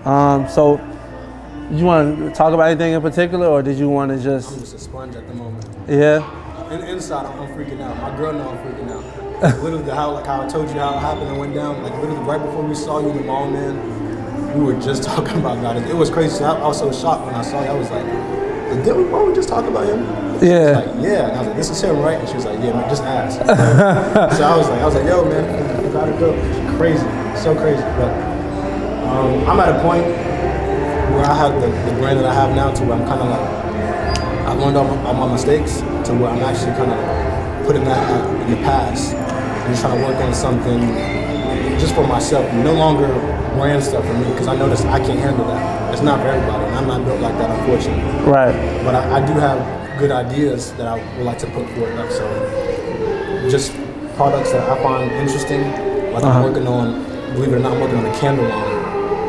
So you want to talk about anything in particular, or did you want to just? I'm just a sponge at the moment. Yeah. Inside, I'm freaking out. My girl know I'm freaking out. Literally, how I told you how it happened and went down. Like literally right before we saw you in the mall, man. We were just talking about God. It was crazy. So I was so shocked when I saw you. I was like, weren't we just talking about him? Yeah. Like, yeah. And I was like, this is him, right? And she was like, yeah, man, just ask. So I was like, yo, man, we gotta go. Crazy, so crazy. But I'm at a point where I have the brand that I have now, to where I'm kind of like, I learned all my mistakes, to where I'm actually kind of putting that in the past and just trying to work on something just for myself. No longer brand stuff for me, because I noticed I can't handle that. It's not for everybody, and I'm not built like that, unfortunately. Right. But I do have good ideas that I would like to put forth up. So just products that I find interesting. Like I'm working on, believe it or not, I'm working on a candle line.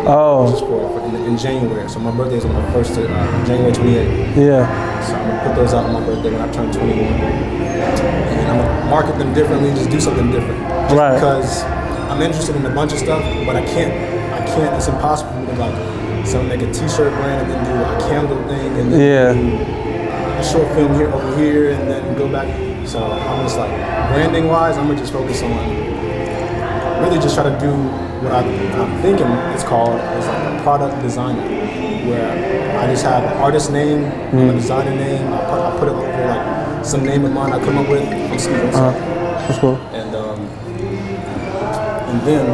Oh. Just in January. So my birthday is on the 1st of January 28th. Yeah. So I'm gonna put those out on my birthday when I turn 21. And I'm gonna market them differently, just do something different. Just right. Because I'm interested in a bunch of stuff, but I can't, it's impossible for me to like, so make a t-shirt brand and then do a candle thing and then do a short film here over here and then go back. So I'm just like, branding wise, I'm gonna just focus on really just try to do what I'm thinking it's called is like a product designer, where I just have an artist name, a designer name, I put it over like some name of mine I come up with. That's cool. And then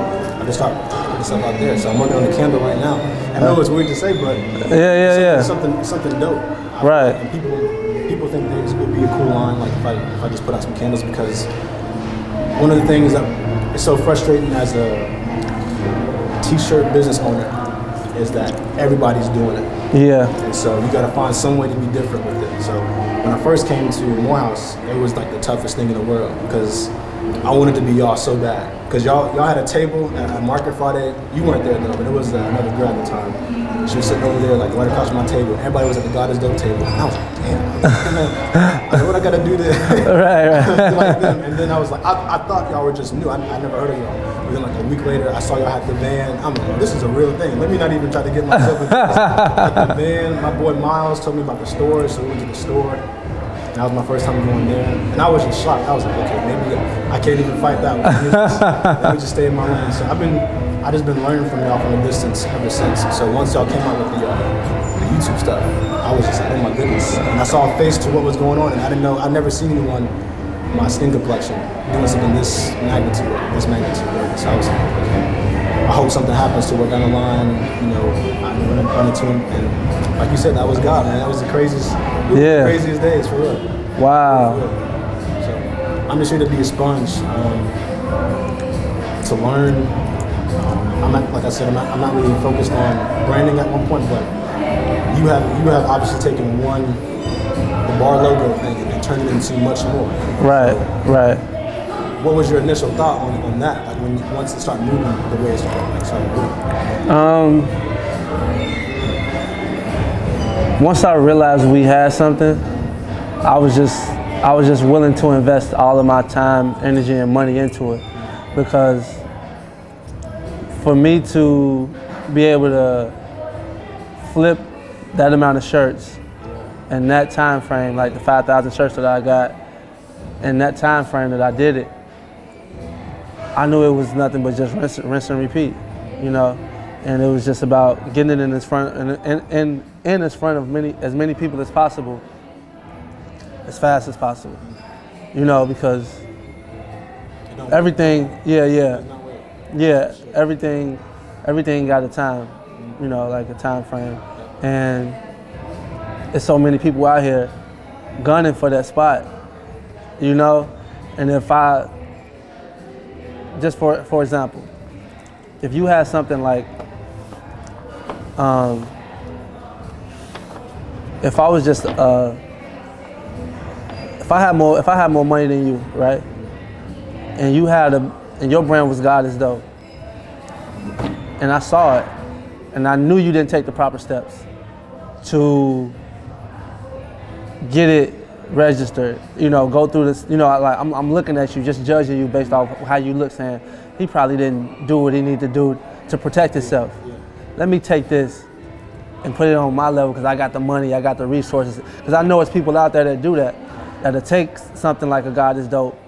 I just start putting stuff out there. So I'm working on the candle right now. I know it's weird to say, but something dope. Right. And people think this would be a cool line, like if I just put out some candles, because one of the things that is so frustrating as a t-shirt business owner is that everybody's doing it. Yeah. And so you gotta find some way to be different with it. So when I first came to Morehouse, it was like the toughest thing in the world, because I wanted to be y'all so bad. Because y'all had a table at Market Friday. You weren't there though, but it was another girl at the time. She was sitting over there like right across from my table. Everybody was at the God is Dope table. And I was like, damn, I know what I gotta do to right. like them. And then I was like, I thought y'all were just new. I never heard of y'all. But then like a week later, I saw y'all had the van. I'm like, this is a real thing. Let me not even try to get myself into this. Like the van, my boy Miles told me about the store, so we went to the store. That was my first time going there, and I was just shocked. I was like, okay, maybe I can't even fight that one. Let me just stay in my lane. So I just been learning from y'all from a distance ever since. So once y'all came out with the YouTube stuff, I was just like, oh my goodness. And I saw a face to what was going on, and I didn't know, I'd never seen anyone my skin complexion doing something this magnitude. So I was like, okay, I hope something happens to it down the line, you know, I run into him, and like you said, that was God, man. That was the craziest days, for real. Wow. For real. So I'm just here to be a sponge, to learn. I'm not, like I said, I'm not really focused on branding at one point, but you have obviously taken the bar logo thing and turned it into much more. Right, so, right. What was your initial thought on that? Like once it started moving the way it started moving? Once I realized we had something, I was just willing to invest all of my time, energy, and money into it, because for me to be able to flip that amount of shirts in that time frame, like the 5,000 shirts that I got, in that time frame that I did it, I knew it was nothing but just rinse and repeat, you know. And it was just about getting it in its front in its front of as many people as possible, as fast as possible, you know, because everything, everything got a time, you know, like a time frame, and there's so many people out here gunning for that spot, you know. And if I, just for example, if you had something like, if I was just, if I had more money than you, right? And you had and your brand was God is Dope, and I saw it, and I knew you didn't take the proper steps to get it registered, you know, go through this, you know, like I'm looking at you, just judging you based off how you look, saying he probably didn't do what he needed to do to protect himself. let me take this and put it on my level because I got the money, I got the resources. Because I know it's people out there that do that, that'll take something like a God is Dope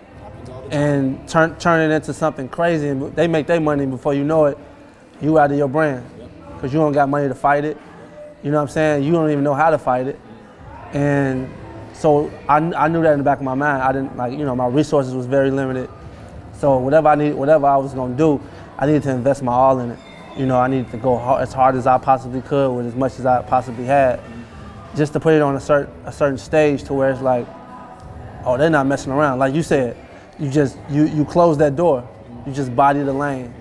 and turn it into something crazy, and they make their money before you know it, you out of your brand. Because you don't got money to fight it. You know what I'm saying? You don't even know how to fight it. And so I knew that in the back of my mind. I didn't, like, you know, my resources was very limited. So whatever I was gonna do, I needed to invest my all in it. You know, I needed to go as hard as I possibly could with as much as I possibly had, just to put it on a certain stage to where it's like, oh, they're not messing around. Like you said, you close that door. You just body the lane.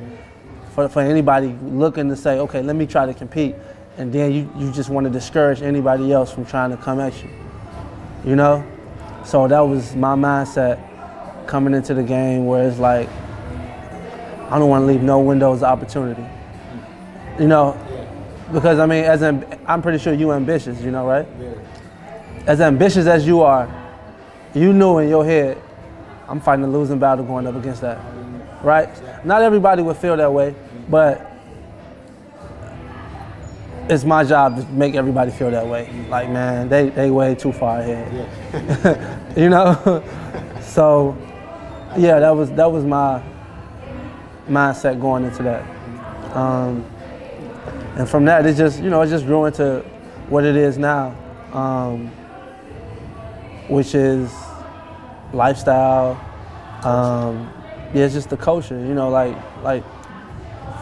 For anybody looking to say, okay, let me try to compete, and then you just want to discourage anybody else from trying to come at you, you know? So that was my mindset coming into the game, where it's like, I don't want to leave no windows of opportunity, you know? Because I mean, I'm pretty sure you ambitious, you know, right? As ambitious as you are, you knew in your head, I'm fighting a losing battle going up against that, right? Not everybody would feel that way, but it's my job to make everybody feel that way. Like, man, they way too far ahead, you know? So, yeah, that was my mindset going into that. And from that, it just grew into what it is now, which is lifestyle. Yeah, it's just the culture, you know, like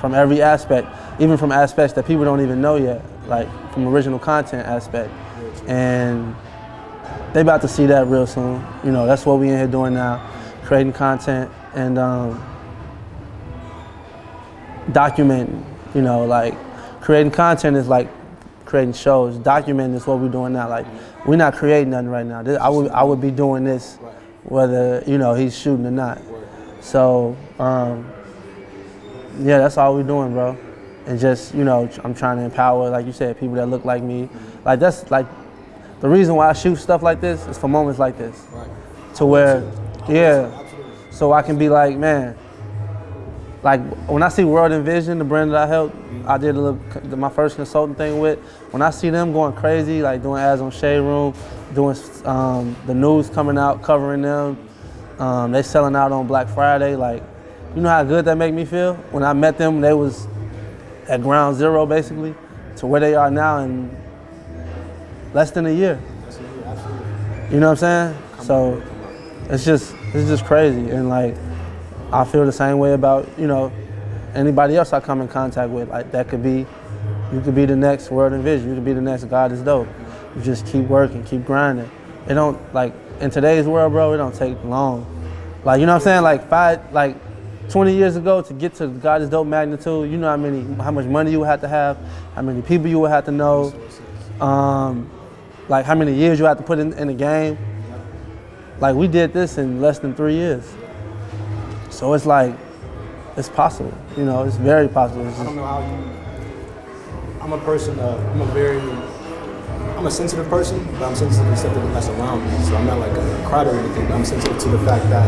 from every aspect, even from aspects that people don't even know yet, like from original content aspect. And they about to see that real soon. You know, that's what we in here doing now, creating content and documenting, you know, like creating content is like creating shows. Documenting is what we're doing now. Like, we're not creating nothing right now. I would be doing this whether, you know, he's shooting or not. So, yeah, that's all we're doing, bro. And just, you know, I'm trying to empower, like you said, people that look like me. Like, that's like, the reason why I shoot stuff like this is for moments like this. To where, yeah, so I can be like, man, like when I see World Envision, the brand that I did my first consulting thing with, when I see them going crazy, like doing ads on Shade Room, doing the news coming out, covering them, they selling out on Black Friday, like, you know how good that make me feel? When I met them, they was at ground zero, basically, to where they are now in less than a year. You know what I'm saying? So it's just crazy. And like, I feel the same way about, you know, anybody else I come in contact with. Like, that could be, you could be the next World Envision, you could be the next God is Dope. You just keep working, keep grinding. It don't, like, in today's world, bro, it don't take long. Like, you know what I'm saying? Like 20 years ago, to get to God is Dope magnitude, you know how much money you would have to have, how many people you would have to know, like how many years you have to put in the game. Like, we did this in less than 3 years. So it's like, it's possible, you know, it's very possible. I don't know how you, I'm a person, I'm a sensitive person, but I'm sensitive to stuff that's around me. So I'm not like a crowd or anything, but I'm sensitive to the fact that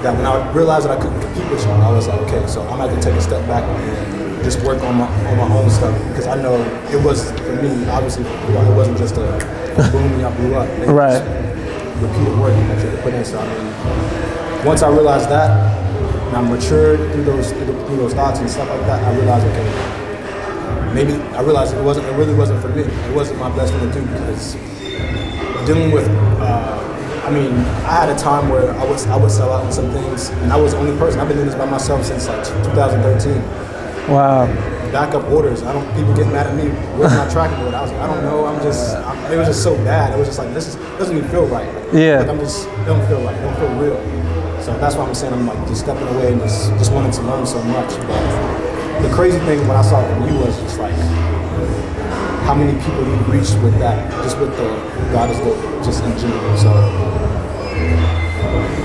when I realized that I couldn't compete with y'all, I was like, okay, so I'm gonna have to take a step back and just work on my own stuff, because I know it was, for me, obviously, it wasn't just a boom and I blew up. Right. Repeated work that you had to put in. So I mean, once I realized that, and I matured through those thoughts and stuff like that, I realized, okay, maybe I realized it really wasn't for me. It wasn't my best thing to do, because dealing with, I mean, I had a time where I would sell out in some things, and I was the only person. I've been doing this by myself since like 2013. Wow. Backup orders. People get mad at me. Where's my tracking board? I was like, I don't know. It was just so bad. It was just like, this doesn't even feel right. Like, yeah. Like, it don't feel right. It don't feel real. So that's why I'm saying I'm like just stepping away and just wanting to learn so much. But the crazy thing when I saw from you was just like how many people you reached with that, just with the God is Dope, just in general. So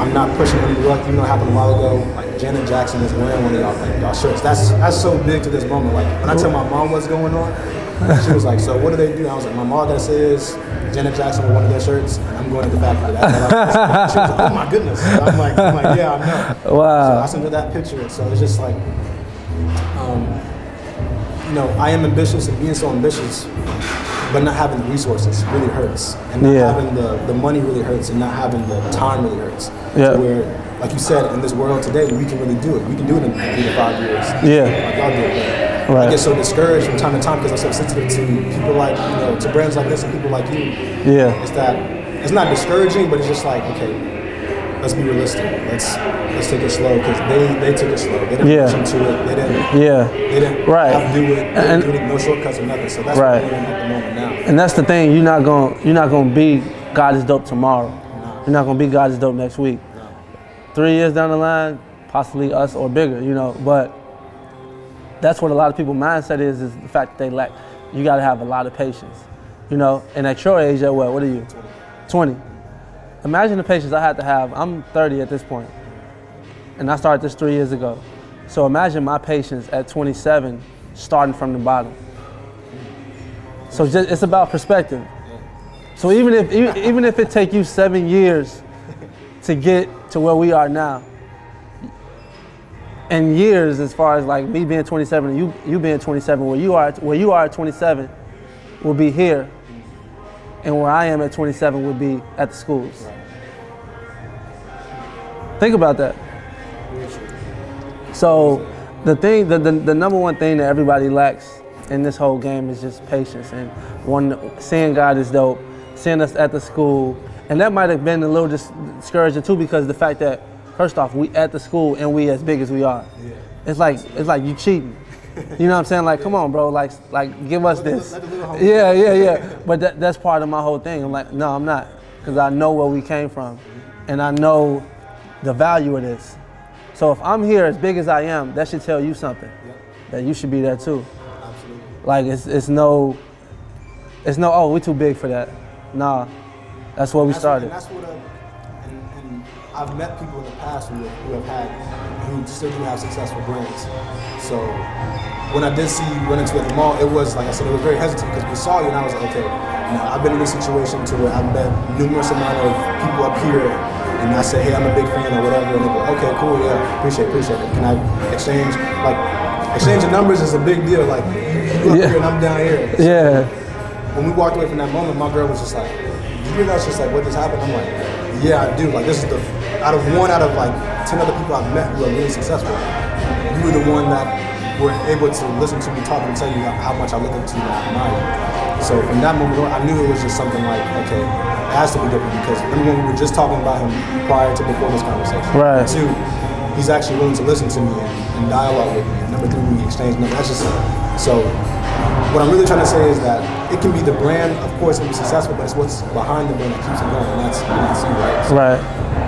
I'm not pushing any luck. Even though it happened a while ago, like Janet Jackson is wearing one of y'all shirts. That's so big to this moment. Like when I tell my mom what's going on, she was like, "So what do they do?" I was like, "My mom that says Janet Jackson with one of their shirts, and I'm going to the factory." She was like, "Oh my goodness!" I'm like, "Yeah, I know." Wow. So I sent her that picture. So it's just like, you know, I am ambitious, and being so ambitious, but not having the resources really hurts, and not having the money really hurts, and not having the time really hurts. Yeah. To where, like you said, in this world today, we can really do it. We can do it in 3 to 5 years. Yeah. Like y'all do it. Right. I get so discouraged from time to time because I'm so sensitive to people like, you know, to brands like this and people like you. Yeah. It's that, it's not discouraging, but it's just like, okay, let's be realistic. Let's take it slow, because they took it slow. They didn't rush into it. They didn't have to do it. They didn't do no shortcuts or nothing. So that's what we're doing at the moment now. And that's the thing. You're not gonna be God is dope tomorrow. No. You're not gonna be God is dope next week. No. 3 years down the line, possibly us or bigger. You know, but that's what a lot of people's mindset is the fact that they lack. You got to have a lot of patience. You know, and at your age, at what are you? 20. Imagine the patience I had to have. I'm 30 at this point, and I started this 3 years ago. So imagine my patience at 27, starting from the bottom. So it's about perspective. So even if it take you 7 years to get to where we are now, and years as far as like me being 27 and you being 27, where you are at 27 will be here, and where I am at 27 would be at the schools. Think about that. So the number one thing that everybody lacks in this whole game is just patience, and seeing God is dope, seeing us at the school, and that might have been a little discouraging too, because the fact that first off we at the school and we as big as we are, it's like you cheating. You know what I'm saying? Like, come on, bro. Like give us this. Yeah. But that's part of my whole thing. I'm like, no, I'm not, because I know where we came from, and I know the value of this. So if I'm here as big as I am, that should tell you something. That you should be there too. Absolutely. Like it's no, oh, we too big for that. Nah, that's where we started. And I've met people in the past who still do have successful brands. So when I did see you run into it at the mall, it was, like I said, it was very hesitant, because we saw you and I was like, okay, I've been in this situation to where I've met numerous amount of people up here, and I say, hey, I'm a big fan or whatever, and they go, okay, cool, yeah, appreciate it. Can I exchange? Like, exchanging numbers is a big deal. Like, you up here and I'm down here. So yeah. When we walked away from that moment, my girl was just like, you realize just like what just happened? I'm like, yeah, I do. Like, this is out of 10 other people I've met who are really successful, you were the one that were able to listen to me talk and tell you how much I look up to you and admire you. So from that moment on, I knew it was just something like, okay, it has to be different, because number one, we were just talking about him prior to before this conversation. Right. Two, he's actually willing to listen to me and dialogue with me. And number three, we exchange numbers. That's just so. What I'm really trying to say is that it can be the brand, of course, it can be successful, but it's what's behind the brand that keeps it going, and that's you, right? So right.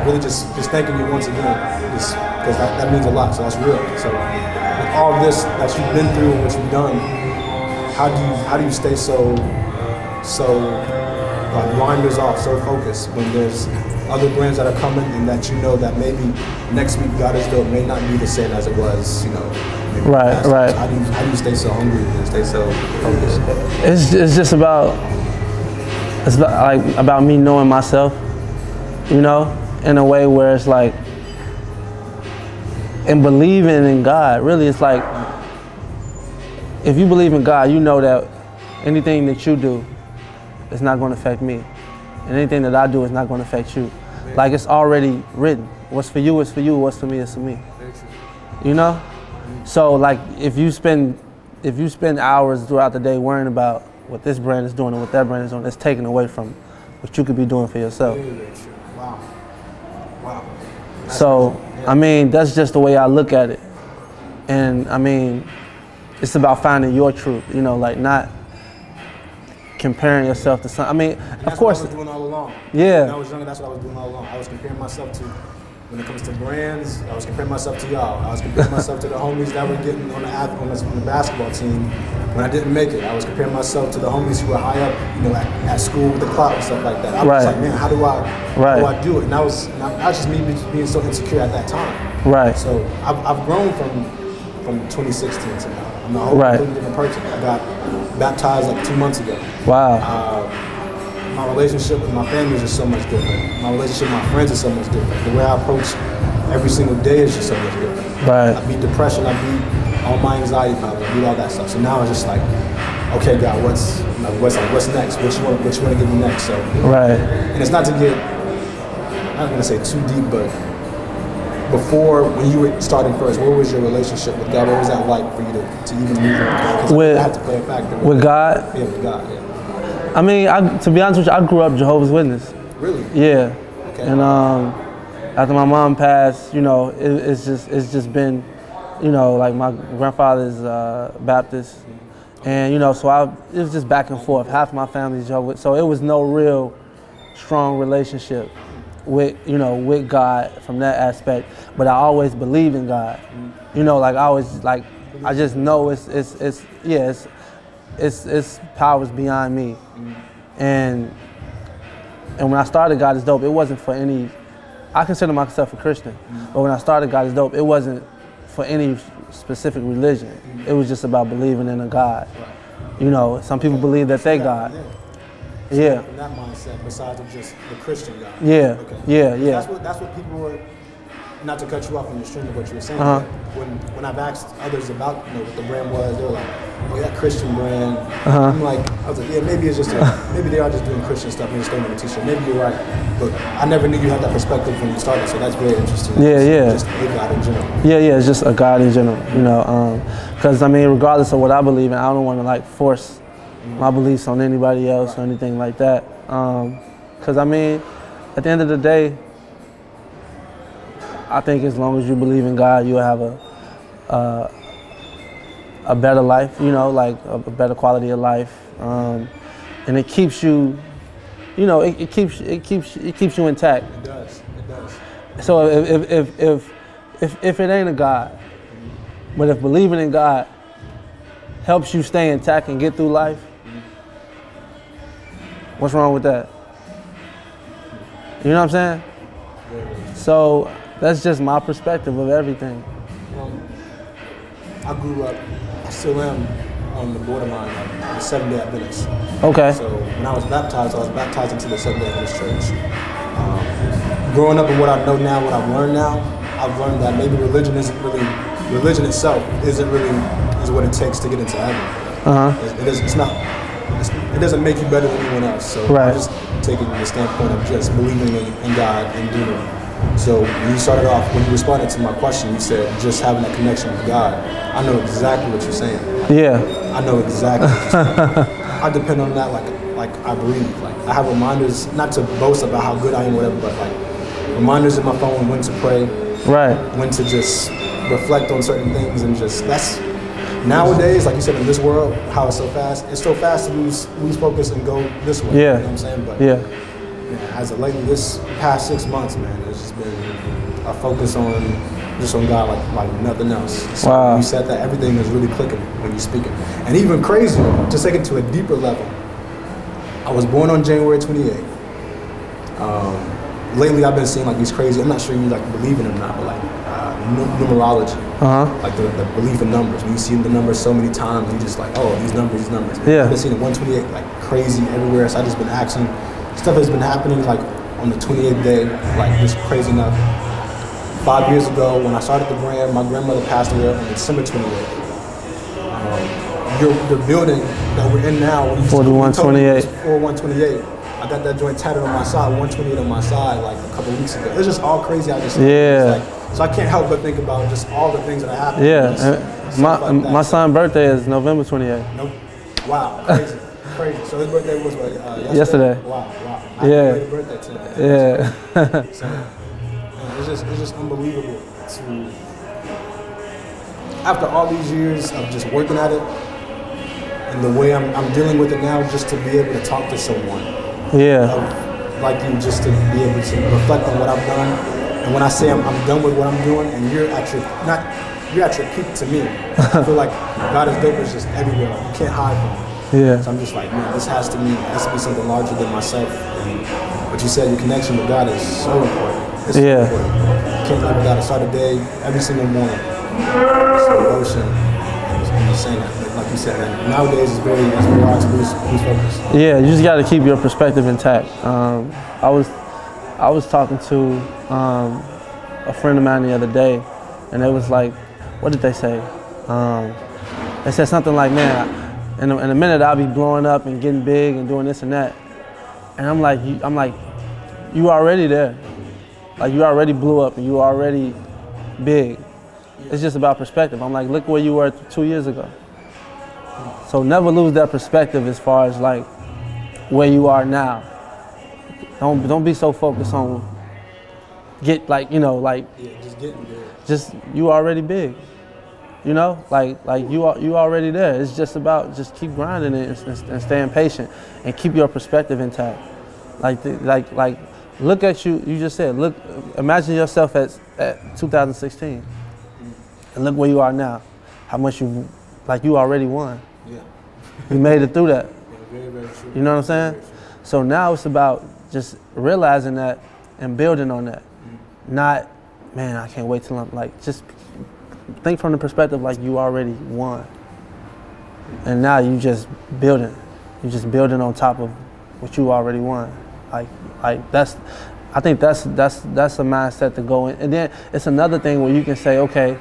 Really, just thanking you once again, because that means a lot. So that's real. So with all this that you've been through and what you've done, how do you stay so blinders off, so focused when there's other brands that are coming, and that you know that maybe next week God is dope may not be the same as it was, Right. How do you stay so hungry and stay so focused? It's just about about me knowing myself, in a way where it's like, and believing in God. Really, it's like, if you believe in God, you know that anything that you do is not going to affect me, and anything that I do is not going to affect you. Like, it's already written. What's for you is for you. What's for me is for me. So like, if you spend hours throughout the day worrying about what this brand is doing and what that brand is doing, it's taken away from what you could be doing for yourself. Wow. So, I mean, that's just the way I look at it. And I mean, it's about finding your truth, like not comparing yourself to something. I mean, of course. That's what I was doing all along. Yeah. When I was younger, that's what I was doing all along. I was comparing myself to, when it comes to brands, I was comparing myself to y'all. I was comparing myself to the homies that were getting on the basketball team when I didn't make it. I was comparing myself to the homies who were high up, at school with the clout and stuff like that. I was like, man, how do I do it? And that was just me being so insecure at that time. Right. So I've grown from 2016 to now. I'm a whole completely different person. I got baptized like 2 months ago. Wow. My relationship with my family is just so much different. My relationship with my friends is so much different. The way I approach every single day is just so much different. Right. I beat depression. I beat all my anxiety problems, I beat all that stuff. So now it's just like, okay, God, what's next? What you want to give me next? So right. And it's not to get, I'm not gonna say too deep, but before, when you were starting first, what was your relationship with God? What was that like for you to even move on? Because you have to play a factor with God. Yeah, with God. Yeah. I mean, to be honest with you, I grew up Jehovah's Witness. Really? Yeah. Okay. And after my mom passed, you know, it's just been, you know, like my grandfather's Baptist, and you know, so it was just back and forth. Half my family's Jehovah's, so it was no real strong relationship with, you know, with God from that aspect. But I always believed in God. You know, like I just know it's powers beyond me. And when I started God is Dope, it wasn't for any. I consider myself a Christian, but when I started God is Dope, it wasn't for any specific religion. It was just about believing in a God. You know, some people believe that they God. Yeah. From that mindset, besides of just the Christian God. Yeah. Okay. Yeah. That's what people were. Not to cut you off on your stream of what you were saying, but when I've asked others about, you know, what the brand was, they were like, "Oh, that Christian brand." I'm like, I was like, yeah, maybe it's just maybe they are just doing Christian stuff and just throwing on a t-shirt. Maybe you're right, but I never knew you had that perspective when you started, so that's very interesting. Yeah. Just a God in general. Yeah, it's just a God in general, you know, because I mean, regardless of what I believe in, I don't want to like force my beliefs on anybody else or anything like that. Because I mean, at the end of the day, I think as long as you believe in God, you'll have a better life, you know, like a better quality of life, and it keeps you, you know, it keeps you intact. It does. So if it ain't a God, but if believing in God helps you stay intact and get through life, what's wrong with that? You know what I'm saying? So that's just my perspective of everything. I grew up, I still am on the borderline of the Seventh-day Adventist. Okay. So when I was baptized into the Seventh-day Adventist church. Growing up and what I know now, what I've learned now, I've learned that maybe religion itself isn't really what it takes to get into heaven. It doesn't make you better than anyone else. So I'm just taking the standpoint of just believing in God and doing it. So when you responded to my question, you said just having that connection with God. I know exactly what you're saying. Yeah. I know exactly what you're saying. I depend on that like I breathe. Like I have reminders, not to boast about how good I am, whatever, but like reminders in my phone when to pray. Right. When to just reflect on certain things and just nowadays, like you said, in this world, how it's so fast to lose focus and go this way. Yeah. You know what I'm saying? But as of lately, this past 6 months, man, it's just been a focus on God like nothing else. So when you said that, everything is really clicking when you're speaking. And even crazier, to take it to a deeper level, I was born on January 28th. Lately, I've been seeing like these crazy, I'm not sure you like believe in it or not, but like numerology. Like the belief in numbers. When you see the numbers so many times, you just like, oh, these numbers. Yeah. I've been seeing 128 like crazy everywhere, so I just been asking. Stuff has been happening like on the 28th day, like just crazy enough. 5 years ago, when I started the brand, my grandmother passed away on December 28th. The building that we're in now, 4128. 4128. I got that joint tatted on my side, 128 on my side, like a couple weeks ago. It's just all crazy. So I can't help but think about just all the things that happened. Yeah, my son's birthday is November 28th. Nope. Wow, crazy. So his birthday was what, yesterday? Wow. I had a birthday today. Yeah. So, it's just unbelievable to, after all these years of just working at it, and the way I'm dealing with it now, just to be able to talk to someone. Like you, just to be able to reflect on what I've done. And when I say I'm done with what I'm doing, and you're at your peak to me. I feel like God is Dope is just everywhere. Like, you can't hide from it. So I'm just like, man, this has to be something larger than myself. And what you said, your connection with God is so important. It's so important. You can't live without it. Start a day every single morning. It's devotion. And you're saying that, like you said, man, nowadays it's very hard to lose focus. Yeah, you just got to keep your perspective intact. I was talking to a friend of mine the other day, and it was like, what did they say? It said something like, man, in a minute I'll be blowing up and getting big and doing this and that. And I'm like, you already there. Like, you already blew up and you already big. It's just about perspective. I'm like, look where you were 2 years ago. So never lose that perspective as far as like where you are now. Don't be so focused on just getting big. Just you already big. You know, like you already there. It's just about just keep grinding it and staying patient and keep your perspective intact. Like look at you. You just said, look. Imagine yourself at 2016, and look where you are now. How much you already won. Yeah. You made it through that. Yeah, very, very true. You know what I'm saying? So now it's about just realizing that and building on that. Not, man, I can't wait till I'm like, just think from the perspective like you already won. And now you just building. You're just building on top of what you already won. Like I think that's a mindset to go in. And then it's another thing where you can say, okay,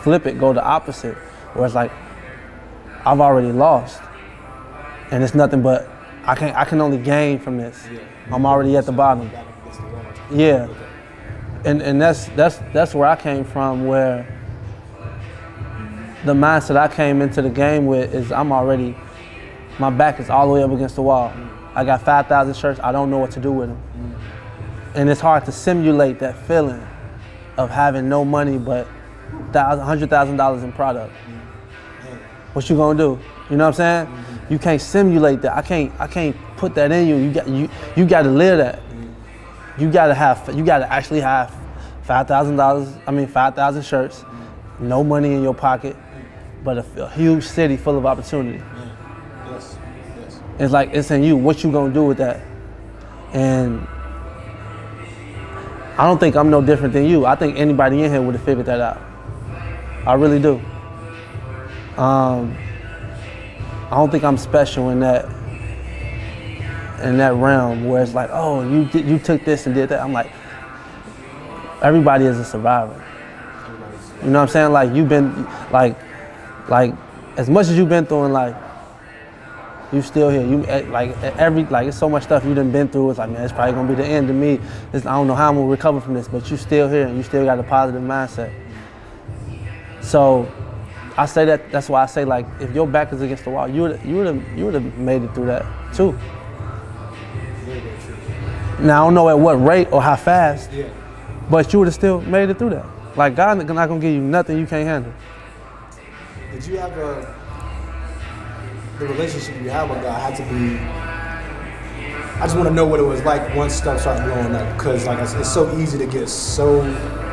flip it, go the opposite. Where it's like, I've already lost. And it's nothing but I can only gain from this. I'm already at the bottom. Yeah. And that's where I came from, where the mindset I came into the game with is my back is all the way up against the wall. I got 5,000 shirts, I don't know what to do with them. And it's hard to simulate that feeling of having no money but $100,000 in product. What you gonna do? You know what I'm saying? You can't simulate that. I can't put that in you. You got to live that. You got to actually have $5,000 shirts, no money in your pocket, but a huge city full of opportunity. Yes. It's like, it's in you. What you gonna do with that? And I don't think I'm no different than you. I think anybody in here would have figured that out. I really do. I don't think I'm special in that realm where it's like, oh, you took this and did that. I'm like, everybody is a survivor. You know what I'm saying? Like, you've been like as much as you've been through in life, you still here. It's so much stuff you done been through. It's like, man, it's probably gonna be the end of me. I don't know how I'm gonna recover from this, but you still here and you still got a positive mindset. So I say that's why I say, like, if your back is against the wall, you would have made it through that too. Now I don't know at what rate or how fast, but you would have still made it through that. Like, God not gonna give you nothing you can't handle. Did you have the relationship you have with God had to be? I just want to know what it was like once stuff starts blowing up, because like it's so easy to get so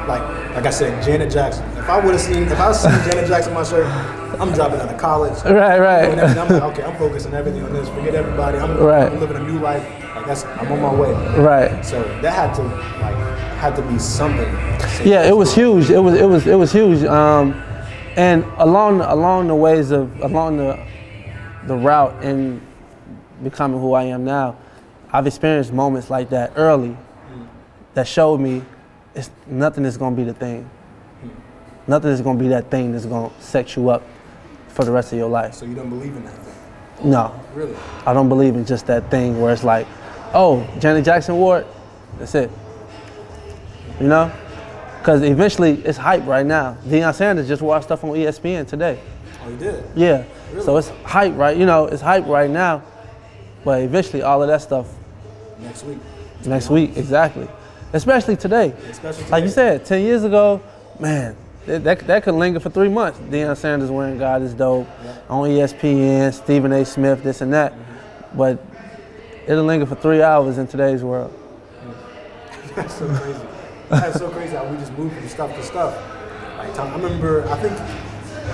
like I said, Janet Jackson. If I seen Janet Jackson on my shirt, I'm dropping out of college. Right. I'm like, okay, I'm focusing everything on this. Forget everybody. I'm living a new life. Like I'm on my way. Right. So that had to be something. Yeah, it was huge. It was huge. And along the route in becoming who I am now, I've experienced moments like that early that showed me nothing is going to be the thing. Nothing is going to be that thing that's going to set you up for the rest of your life. So you don't believe in that thing? No. Really? I don't believe in just that thing where it's like, oh, Janet Jackson wore it, that's it. You know? Because eventually it's hype right now. Deion Sanders just wore stuff on ESPN today. Oh, he did? Yeah. Really? So it's hype, right? You know, it's hype right now. But eventually all of that stuff. Next week, exactly. Especially today. Like you said, 10 years ago, man, that could linger for 3 months. Deion Sanders wearing God is Dope on ESPN, Stephen A. Smith, this and that. But it'll linger for 3 hours in today's world. That's so crazy. That's so crazy how we just move from stuff to stuff. Like, I remember, I think,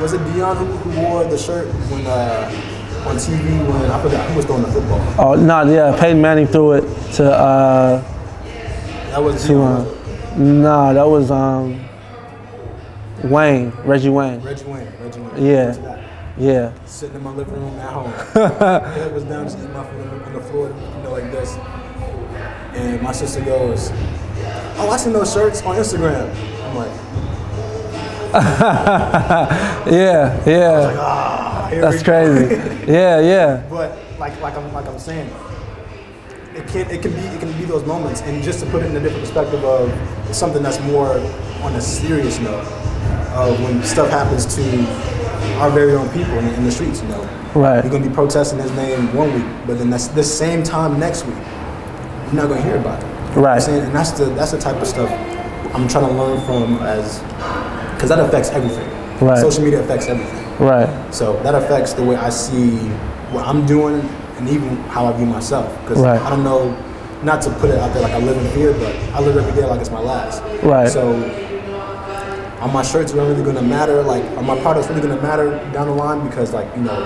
was it Deion who wore the shirt when on TV when I forgot who was throwing the football? Oh no, yeah, Peyton Manning threw it to. That was Deion. Nah, that was Reggie Wayne. Yeah. Sitting in my living room at home. Head was down, just eating my food on the floor, like this. And my sister goes, "Oh, I seen those shirts on Instagram." I'm like, Yeah, yeah. Like, ah, here That's we go. crazy. Yeah, yeah. But like I'm saying, it can be those moments, and just to put it in a different perspective of something that's more on a serious note of when stuff happens to our very own people in the streets. You know, Right. you're gonna be protesting his name one week, but then that's this same time next week, you're not gonna hear about it. You know what I'm Right. saying? And that's the type of stuff I'm trying to learn from, because that affects everything. Right. Social media affects everything. Right. So that affects the way I see what I'm doing and even how I view myself. Because Right. I don't know, not to put it out there like I live in fear, but I live every day like it's my last. Right. So are my shirts really going to matter? Like, are my products really going to matter down the line? Because, like, you know,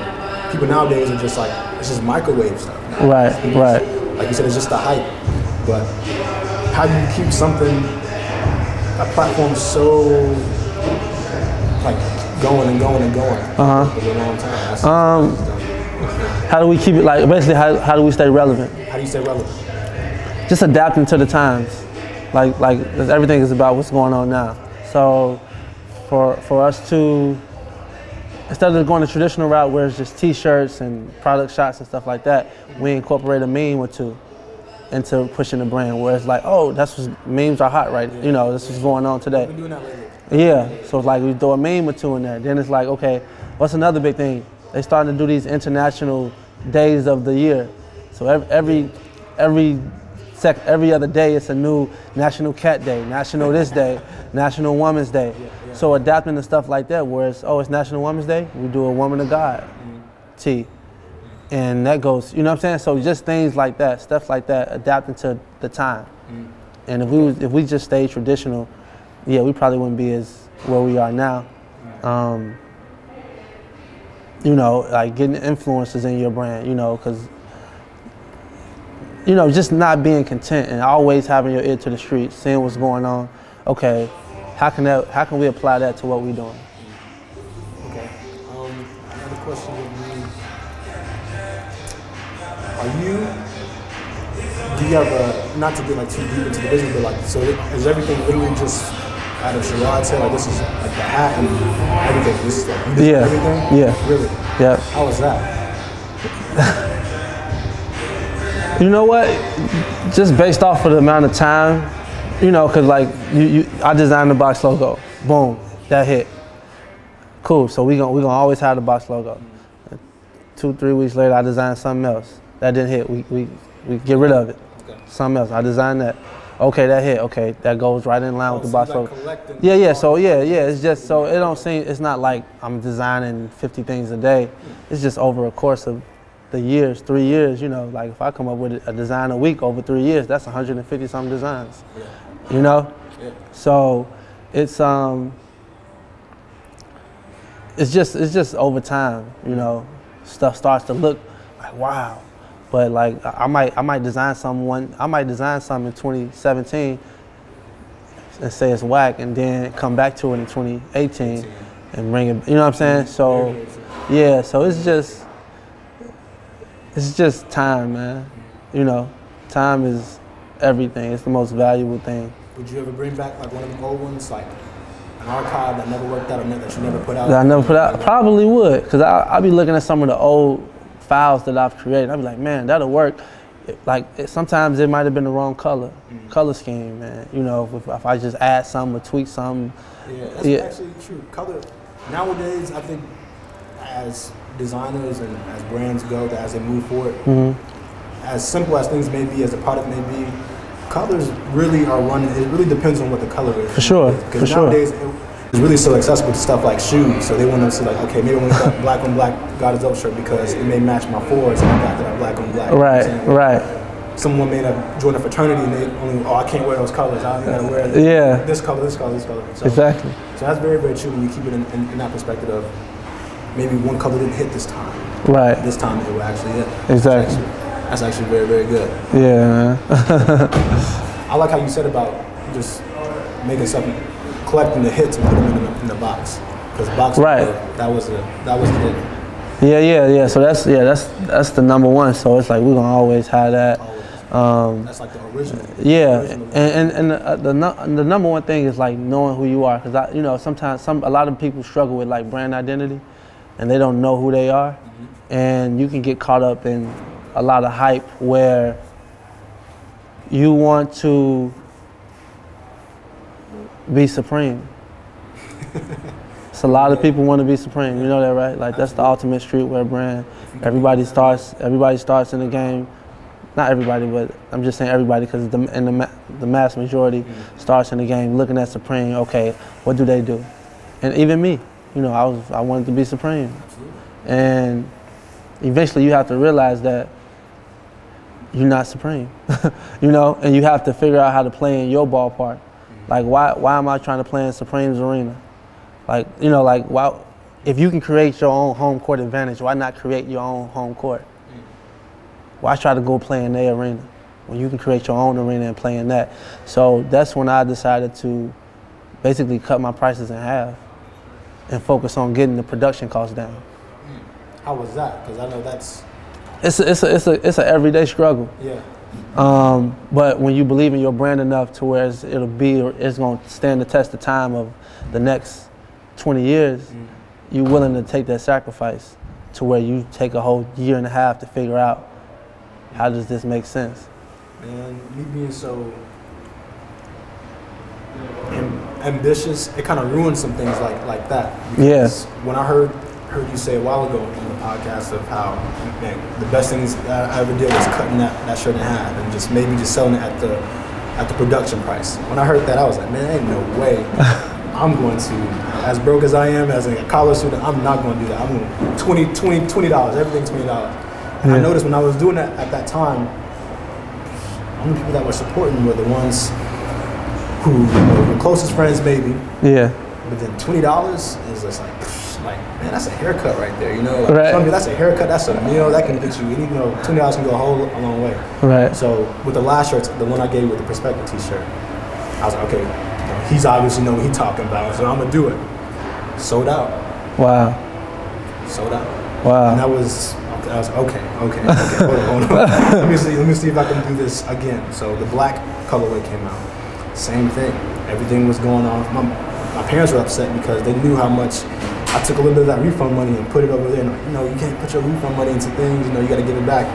people nowadays are just like, it's just microwave stuff. Right. It's, Right. like you said, it's just the hype. But how do you keep something, a platform so, like, going and going and going for a long time? How do we keep it, like, basically, how do we stay relevant? How do you stay relevant? Just adapting to the times. Like everything is about what's going on now. So for us to, instead of going the traditional route where it's just t-shirts and product shots and stuff like that, we incorporate a meme or two into pushing the brand, where it's like, oh, that's what memes are hot, right? You know, this is going on today. We've been doing that lately. Yeah, so it's like we throw a meme or two in there. Then it's like, okay, what's another big thing? They starting to do these international days of the year. So every other day it's a new National Cat Day, National this day, National Woman's Day. So adapting to stuff like that, where it's, oh, it's National Woman's Day, we do a Woman of God tee. And that goes, you know what I'm saying? So just things like that, stuff like that, adapting to the time. And if we just stayed traditional, yeah, we probably wouldn't be as where we are now. You know, like getting influencers in your brand, you know, because, you know, just not being content and always having your ear to the street, seeing what's going on. Okay, how can we apply that to what we're doing? Okay. Another question would be, do you have not to get like too deep into the business, but like, so is everything literally just out of Sherrod's head? Like, this is like the hat and everything? This is like, Yeah. everything? Yeah. Really? Yeah. How was that? You know what? Just based off of the amount of time, you know, cause like I designed the box logo. Boom, that hit. Cool. So we gonna always have the box logo. 2-3 weeks later, I designed something else. That didn't hit. We get rid of it. Okay. Something else. I designed that. Okay, that hit. Okay, that goes right in line with the box logo. Yeah. So yeah. It's just so it don't seem. It's not like I'm designing 50 things a day. It's just over a course of the years, 3 years. You know, like if I come up with a design a week over 3 years, that's 150 some designs. Yeah. You know. Yeah. So it's just over time. You know, stuff starts to look like wow. But like I might design something in 2017 and say it's whack, and then come back to it in 2018 and bring it. You know what I'm saying? So yeah. So it's just time, man. You know, time is everything. It's the most valuable thing. Would you ever bring back like one of the old ones, like an archive that never worked out or that you never put out? That I never put out. Probably would, cause I'll be looking at some of the old files that I've created. I'd be like, man, that'll work. Sometimes it might have been the wrong color scheme, man. You know, if I just add something or tweak something. Yeah, that's actually true. Color nowadays, I think, as designers and as brands go, as they move forward, as simple as things may be, as the product may be, colors really are running. It really depends on what the color is. For sure. Because nowadays, it's really so accessible to stuff like shoes. So they want to see like, okay, maybe I want to black on black God is Dope shirt because it may match my fours and I got that black on black. Right, right. Someone may have joined a fraternity and they only, I can't wear those colors. I only gotta wear this color, this color, this color. So, exactly. So that's very, very true when you keep it in that perspective of maybe one color didn't hit this time. Right. This time it will actually hit. Exactly. That's actually very, very good. Yeah, man. I like how you said about just making something, collecting the hits and putting them in the box, because the box, right? That was the hit. Yeah. So that's the number one. So it's like we're gonna always have that. That's like the original. Yeah, the original. and the number one thing is like knowing who you are, because you know, sometimes a lot of people struggle with like brand identity, and they don't know who they are, and you can get caught up in a lot of hype where you want to be supreme. It's a lot of people want to be supreme. You know that, right? Like that's the ultimate streetwear brand. Everybody starts in the game. Not everybody, but I'm just saying everybody, because the mass majority starts in the game looking at Supreme. Okay, what do they do? And even me, you know, I wanted to be Supreme. Absolutely. And eventually you have to realize that you're not Supreme, you know, and you have to figure out how to play in your ballpark. Like why am I trying to play in Supreme's arena? Like, you know, like why, if you can create your own home court advantage, why not create your own home court? Why try to go play in their arena when you can create your own arena and play in that? So that's when I decided to basically cut my prices in half and focus on getting the production costs down. How was that? Because I know that's it's an everyday struggle. Yeah. But when you believe in your brand enough to where it's going to stand the test of time of the next 20 years, you're willing to take that sacrifice to where you take a whole year and a half to figure out, how does this make sense? Man, me being so ambitious, it kind of ruined some things like that. Because when I heard you say a while ago on the podcast of how, man, the best things that I ever did was cutting that shirt in half and just maybe just selling it at the production price. When I heard that, I was like, man, ain't no way I'm going to, as broke as I am, as a college student, I'm not going to do that. I'm going $20, everything's $20. And I noticed when I was doing that at that time, only people that were supporting were the ones who were closest friends, maybe. Yeah. But then $20 is just like, man, that's a haircut right there, you know? Like, right. That's a haircut, that's a meal, that can get you, you know, $20 can go a long way. Right. So with the last shirts, the one I gave you with the Perspective t-shirt, I was like, okay, you know, he's obviously know what he's talking about, so I'm gonna do it. Sold out. Wow. Sold out. Wow. And I was okay, hold on. Let me see if I can do this again. So the black colorway came out. Same thing. Everything was going on. My parents were upset because they knew how much I took a little bit of that refund money and put it over there. And like, you know, you can't put your refund money into things. You know, you got to give it back.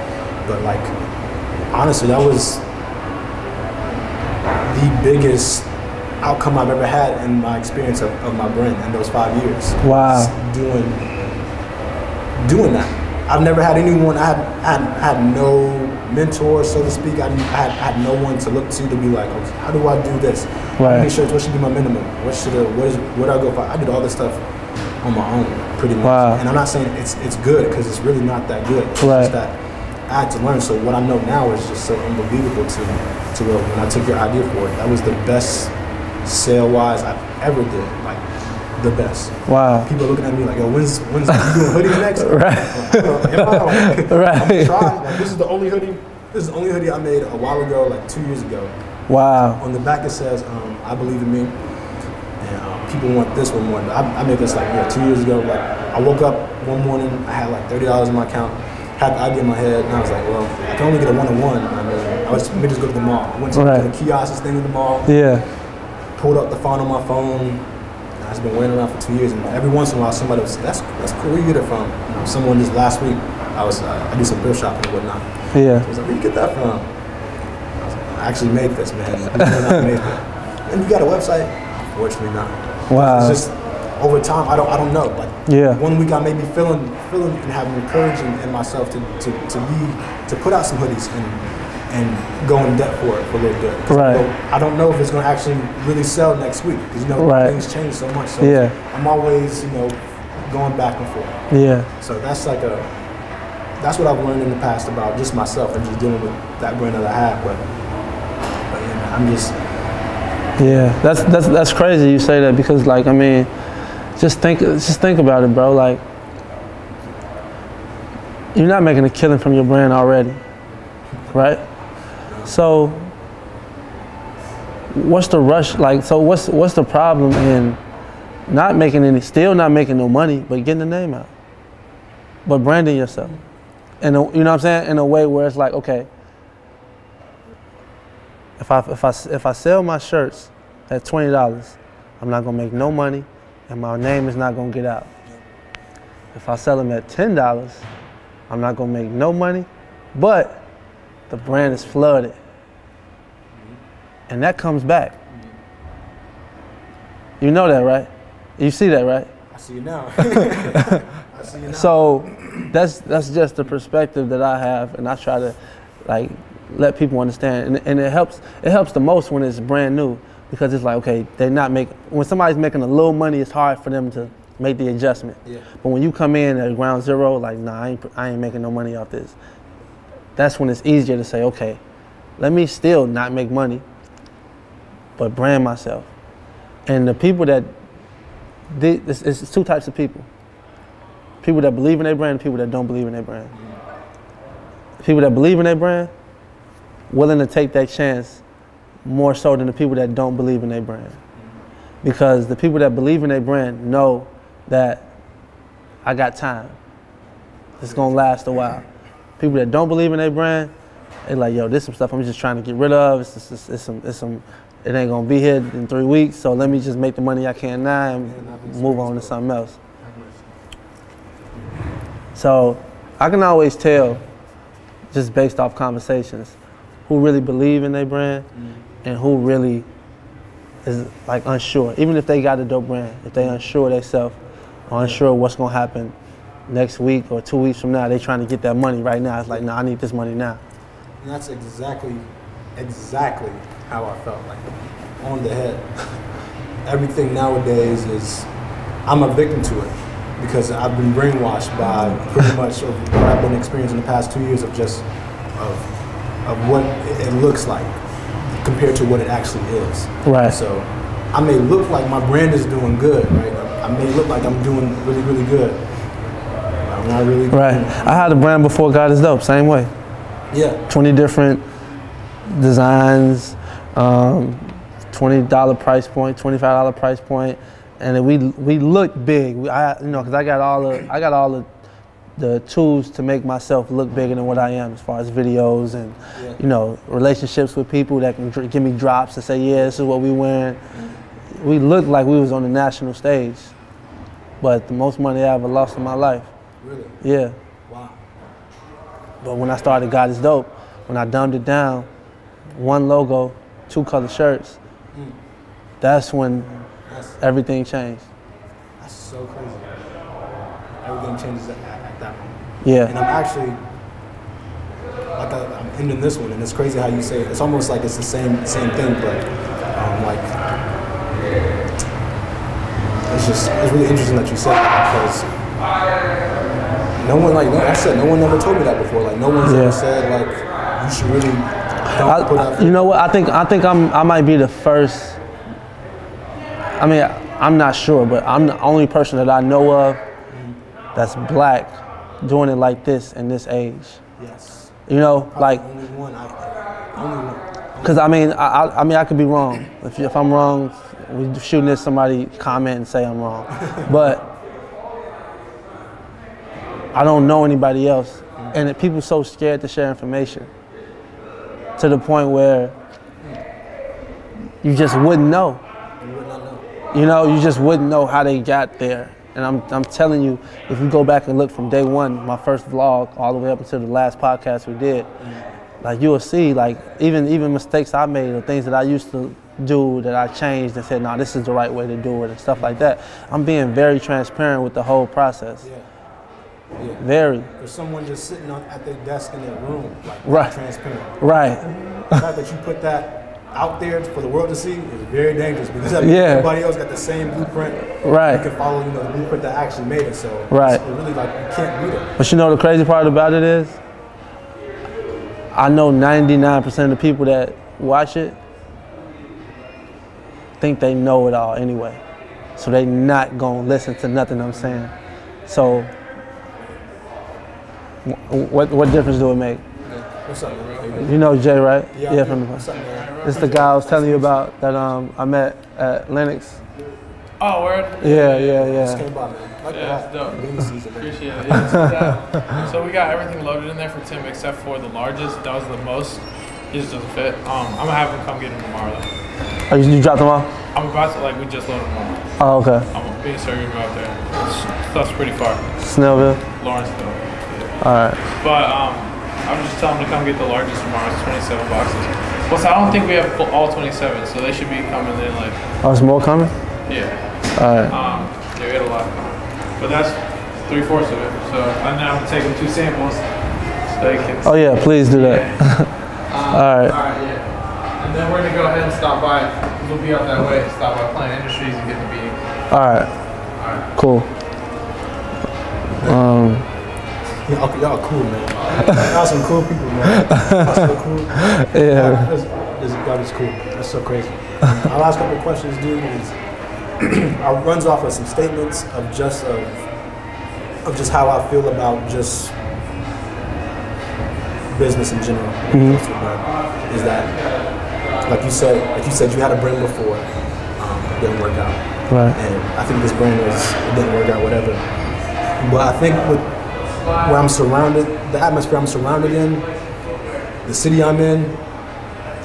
But like, honestly, that was the biggest outcome I've ever had in my experience of my brand in those 5 years. Wow. Doing that. I've never had anyone, I had no mentor, so to speak. I had no one to look to be like, okay, how do I do this? Right. How many shirts, what should be my minimum? What do I go for? I did all this stuff on my own, pretty much. Wow. And I'm not saying it's good, because it's really not that good. It's just that I had to learn. So what I know now is just so unbelievable to where when I took your idea for it, that was the best sale-wise I've ever did. Like, the best. Wow. People looking at me like, yo, when's you doing hoodies next? Right. Right. I'm gonna try. Like, this is the only hoodie I made a while ago, like 2 years ago. Wow. On the back it says, I believe in me. And people want this one more. I made this like 2 years ago. Like, I woke up one morning, I had like $30 in my account, had the idea in my head, and I was like, well, I can only get a one-on-one. I mean, let me just go to the mall. I went to the kiosks thing in the mall. Yeah. Pulled up the font on my phone. I've been waiting around for 2 years, and every once in a while somebody would say, that's cool, where you get it from? You know, someone just last week, I do some thrift shopping and whatnot. Yeah. I was like, where you get that from? I was like, I actually made this, man. And you got a website? Unfortunately not. Wow. It's just, over time, I don't know. Like, one week I may be feeling and having the courage in myself to put out some hoodies and go in debt for it for a little bit. Right. I don't know if it's going to actually really sell next week, because things change so much. So I'm always going back and forth. Yeah. So that's that's what I've learned in the past about just myself and just dealing with that brand that I have. But yeah, I'm just. Yeah, that's crazy you say that, because like, I mean, just think about it, bro. Like, you're not making a killing from your brand already, right? So what's the rush? Like, so what's the problem in still not making no money, but getting the name out, but branding yourself, and you know what I'm saying, in a way where it's like, okay, If I sell my shirts at $20, I'm not gonna make no money, and my name is not gonna get out. If I sell them at $10, I'm not gonna make no money, but the brand is flooded, and that comes back. You know that, right? You see that, right? I see you now. I see you now. So that's just the perspective that I have, and I try to like let people understand, and it helps the most when it's brand new, because it's like, okay, when somebody's making a little money, it's hard for them to make the adjustment. Yeah. But when you come in at ground zero, like, nah, I ain't making no money off this. That's when it's easier to say, okay, let me still not make money, but brand myself. And the people that it's two types of people. People that believe in their brand and people that don't believe in their brand. People that believe in their brand, willing to take that chance more so than the people that don't believe in their brand. Because the people that believe in their brand know that I got time. It's gonna last a while. People that don't believe in their brand, they like, yo, this some stuff I'm just trying to get rid of. It ain't gonna be here in 3 weeks, so let me just make the money I can now and move on to something else. So I can always tell, just based off conversations, who really believe in their brand and who really is like unsure. Even if they got a dope brand, if they unsure themselves or unsure what's gonna happen next week or 2 weeks from now, they trying to get that money right now. It's like, nah, I need this money now. And that's exactly how I felt, like on the head. Everything nowadays is, I'm a victim to it because I've been brainwashed by pretty much of what I've been experiencing the past 2 years of just of what it looks like compared to what it actually is. Right. So I may look like my brand is doing good, right? I may look like I'm doing really, really good. I'm not really good. Right. I had a brand before God is Dope, same way. Yeah. 20 different designs, $20 price point, $25 price point, and we looked big. Because I got all the tools to make myself look bigger than what I am, as far as videos and relationships with people that can give me drops and say, yeah, this is what we wearing. We looked like we was on the national stage, but the most money I ever lost in my life. Really? Yeah. Wow. But when I started God is Dope, when I dumbed it down, one logo, 2 color shirts, that's when everything changed. That's so crazy. Everything changes at that moment. Yeah. And I'm actually, I'm ending this one, and it's crazy how you say it. It's almost like it's the same thing, but it's really interesting that you said that, because no one, like I said, no one ever told me that before. Like no one's ever said like you should really don't put out. You know what? I think I might be the first. I mean, I'm not sure, but I'm the only person that I know of that's black doing it like this in this age. Yes. You know, probably like. Only one. Because I mean, I could be wrong. If I'm wrong, we shooting this, somebody comment and say I'm wrong. But I don't know anybody else, and people so scared to share information to the point where you just wouldn't know. You would not know. You just wouldn't know how they got there. And I'm telling you, if you go back and look from day one, my first vlog, all the way up until the last podcast we did, like you will see, like even mistakes I made or things that I used to do that I changed and said, no, this is the right way to do it and stuff like that. I'm being very transparent with the whole process. Yeah. Very. For someone just sitting at their desk in their room, like right. Transparent. Right. The fact that you put that out there for the world to see is very dangerous, because everybody else got the same blueprint. Right. You can follow, the blueprint that actually made it. So right. It's really like you can't beat it. But the crazy part about it is, I know 99% of the people that watch it think they know it all anyway. So they not gonna listen to nothing I'm saying. So what difference do it make? What's up, man? You know Jay, right? Yeah. What's up, man? This is the guy I was telling you about that I met at Lennox. Oh, word? Yeah. Just came by, man. Like yeah, it's dope. Season, Appreciate it. Yeah, so we got everything loaded in there for Tim except for the largest. That was the most He just doesn't fit. I'm gonna have him come get him tomorrow. Oh, you dropped them off? I'm about to, like, we just loaded him off. Oh, okay. I'm being serious about there. Stuff's pretty far. Snellville? Lawrenceville. Yeah. Alright. But I'm just telling him to come get the largest tomorrow. It's 27 boxes. Plus, I don't think we have all 27, so they should be coming in like. Oh, there's more coming? Yeah. Alright. Yeah, we had a lot coming. But that's 3/4 of it. So and then I'm gonna take them 2 samples. So they can. Oh yeah, please do that. Alright. Alright, yeah. And then we're gonna go ahead and stop by. We'll be out that way. Stop by Plant Industries and get the beating. Alright. Alright. Cool. Y'all cool, man. Y'all some cool people, man. Y'all so cool. Yeah. Y'all just cool. That's so crazy. Our last couple of questions, dude, is runs off of some statements of just how I feel about just business in general. Is that like you said you had a brand before, it didn't work out. Right. And I think this brand it didn't work out, whatever. But I think with where I'm surrounded, the atmosphere I'm surrounded in, the city I'm in,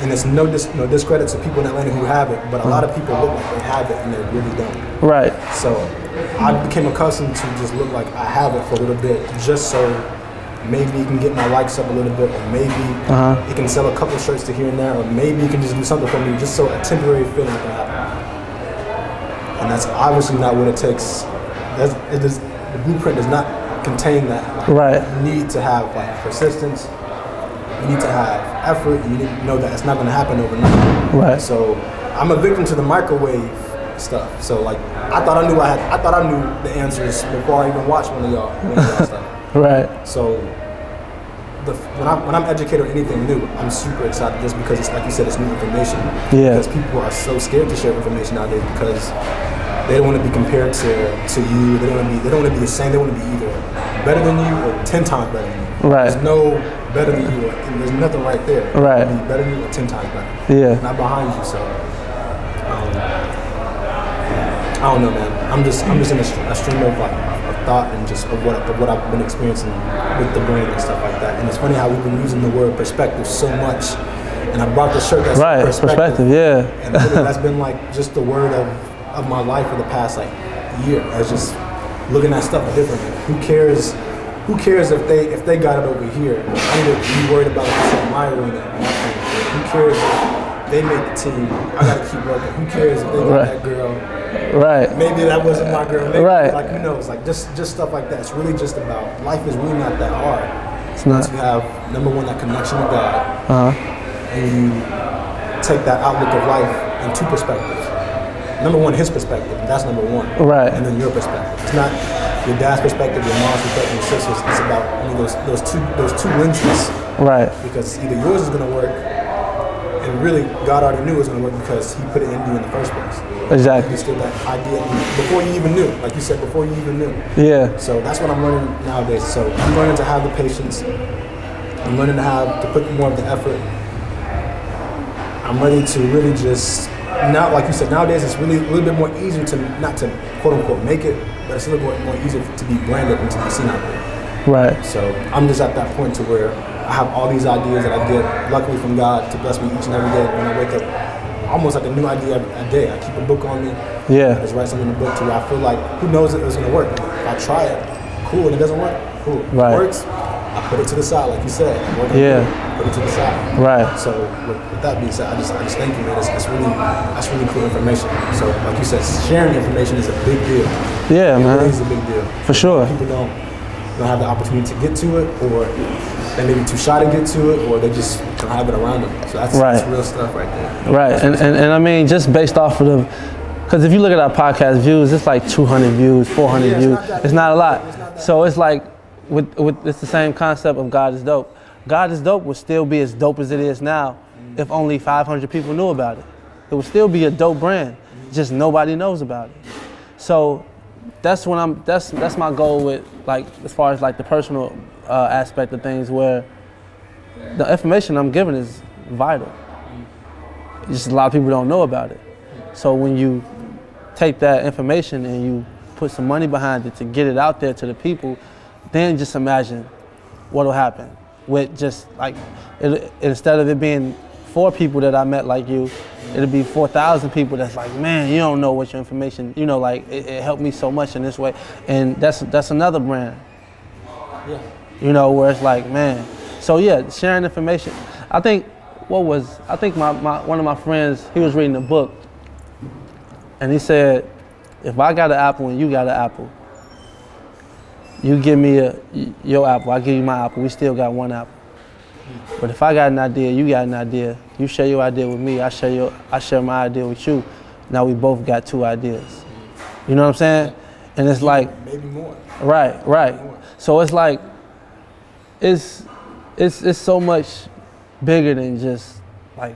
and it's no discredit to people in Atlanta who have it, but a lot of people look like they have it and they really don't. Right. So I became accustomed to just look like I have it for a little bit, just so maybe you can get my likes up a little bit, or maybe you can sell a couple shirts to here and there, or maybe you can just do something for me, just so a temporary feeling can happen. And that's obviously not what it takes. The blueprint does not contain that. Right. You need to have persistence. You need to have effort. You need to know that it's not going to happen overnight. Right. So I'm a victim to the microwave stuff. So I thought I knew the answers before I even watched one of y'all stuff. Right. So when I'm educated on anything new, I'm super excited just because it's like you said, it's new information. Yeah. Because people are so scared to share information nowadays because they don't want to be compared to you. They don't want to be the same. They want to be either better than you or 10 times better than you. Right. There's no better than you, and there's nothing right there. Right. Be better than you or 10 times better. Yeah. Not behind you. So I don't know, man. I'm just in a stream of thought and just of what I've been experiencing with the brand and stuff like that. And it's funny how we've been using the word perspective so much. And I brought the shirt that's perspective. Yeah. And that's been just the word of my life for the past year. As just looking at stuff differently. Who cares if they got it over here? I need to be worried about my arena. Who cares if they make the team? I gotta keep working. Who cares if they got that girl? Right. Maybe that wasn't my girl. Maybe, right. Who knows? Just stuff like that. It's really just about life is really not that hard. It's not. Once you have number one, that connection with God, and you take that outlook of life in 2 perspectives. Number one, his perspective. That's number one. Right. And then your perspective. It's not your dad's perspective, your mom's perspective, your sister's. It's about only those two lenses. Right. Because either yours is going to work, and really God already knew it was going to work because He put it in you in the first place. Exactly. He still that idea before you even knew, like you said, before you even knew. Yeah. So that's what I'm learning nowadays. So I'm learning to have the patience. I'm learning to put more of the effort. I'm ready to really just. Now, like you said, nowadays it's really a little bit more easier to not to quote unquote make it, but it's a little bit more easier to be branded and to be seen out there. Right. So I'm just at that point to where I have all these ideas that I get, luckily from God, to bless me each and every day when I wake up. Almost like a new idea a day. I keep a book on me. Yeah. I just write something in the book to where I feel like, who knows if it's gonna work? If I try it, cool, and it doesn't work, cool. Right. If it works, I put it to the side, like you said. Yeah. Put it to the side. Right. So with that being said, I just thank you, man. That's really cool information. So like you said, sharing information is a big deal. Yeah, man. It is a big deal. For sure. People don't have the opportunity to get to it, or they may be too shy to get to it, or they just don't have it around them. So that's real stuff right there. Right. And I mean, just based off of because if you look at our podcast views, it's like 200 views, 400 views. It's not a lot. So it's like it's the same concept of God is dope. God is dope would still be as dope as it is now if only 500 people knew about it. It would still be a dope brand, just nobody knows about it. So that's my goal with as far as the personal aspect of things, where the information I'm giving is vital. Just a lot of people don't know about it. So when you take that information and you put some money behind it to get it out there to the people, then just imagine what'll happen. with just like, instead of it being 4 people that I met like you, it'll be 4,000 people that's like, man, you don't know what your information, you know, like it helped me so much in this way. And that's another brand. Yeah. You know, where it's like, man. So yeah, sharing information. I think one of my friends, he was reading a book and he said, if I got an apple and you got an apple, you give me your apple, I give you my apple, we still got one apple. But if I got an idea, you got an idea, you share your idea with me, I share my idea with you, now we both got 2 ideas. You know what I'm saying? And it's like, maybe more. Right. More. So it's like, it's so much bigger than just like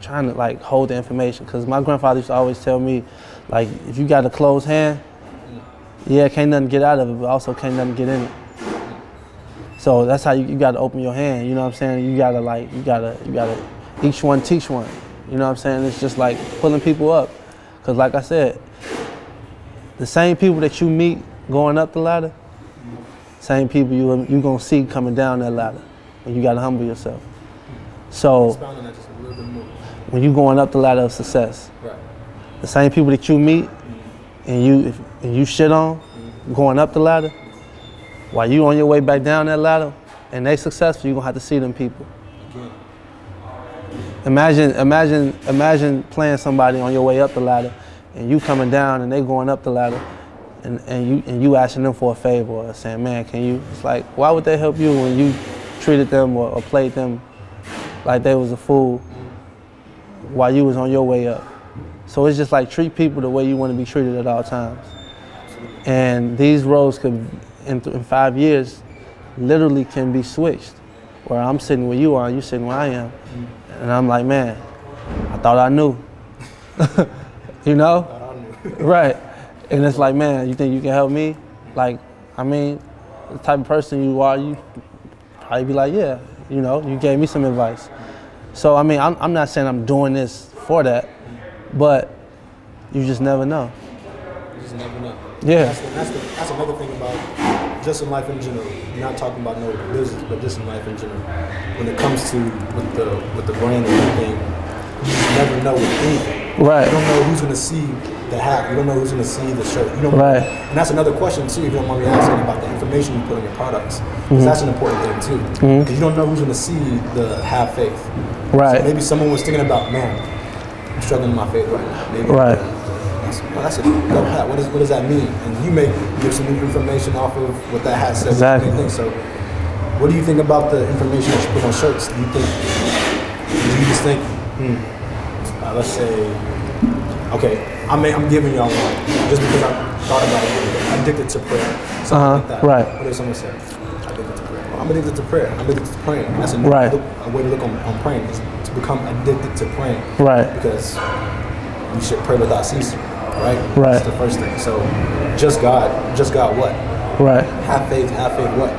trying to like hold the information. Cause my grandfather used to always tell me, like, if you got a closed hand, yeah, can't nothing get out of it, but also can't nothing get in it. So that's how you gotta open your hand, you know what I'm saying? You gotta each one teach one. You know what I'm saying? It's just like pulling people up. Cause like I said, the same people that you meet going up the ladder, same people you gonna see coming down that ladder. And you gotta humble yourself. So Expound on that just a little bit more. when you going up the ladder of success, Right. the same people that you meet and you shit on going up the ladder, while you on your way back down that ladder and they successful, you're gonna have to see them people. Again. Imagine playing somebody on your way up the ladder and you coming down and they going up the ladder and you asking them for a favor or saying, man, can you? It's like, why would they help you when you treated them or played them like they was a fool while you was on your way up? So it's just like treat people the way you want to be treated at all times. And these roles could, in 5 years, literally can be switched. Where I'm sitting where you are, you sitting where I am. And I'm like, man, I thought I knew. You know? Right. And it's like, man, you think you can help me? Like, I mean, the type of person you are, you probably be like, yeah, you know, you gave me some advice. So, I mean, I'm not saying I'm doing this for that, but you just never know. You just never know. Yeah. That's another thing about just in life in general. You're not talking about no business, but just in life in general. When it comes to with the brand and everything, you just never know with anything. Right. You don't know who's gonna see the hat. You don't know who's gonna see the shirt. You don't. Right. And that's another question too. If you don't mind me asking about the information you put on your products, because that's an important thing too. Because you don't know who's gonna see the have faith. Right. So maybe someone was thinking about, man, I'm struggling with my faith right now. Maybe, Right. That's a dope hat. What does that mean? And you may give some new information off of what that hat says. Exactly. So, what do you think about the information that you put on shirts? Do you just think, let's say, okay, I'm giving y'all one just because I thought about it. Addicted to prayer, something like that. Right. What if someone said, addicted to prayer? Well, I'm addicted to prayer. I'm addicted to praying. That's a way to look on praying is to become addicted to praying. Right. Because we should pray without ceasing. Right? Right. That's the first thing. So, just God what? Right. Have faith what?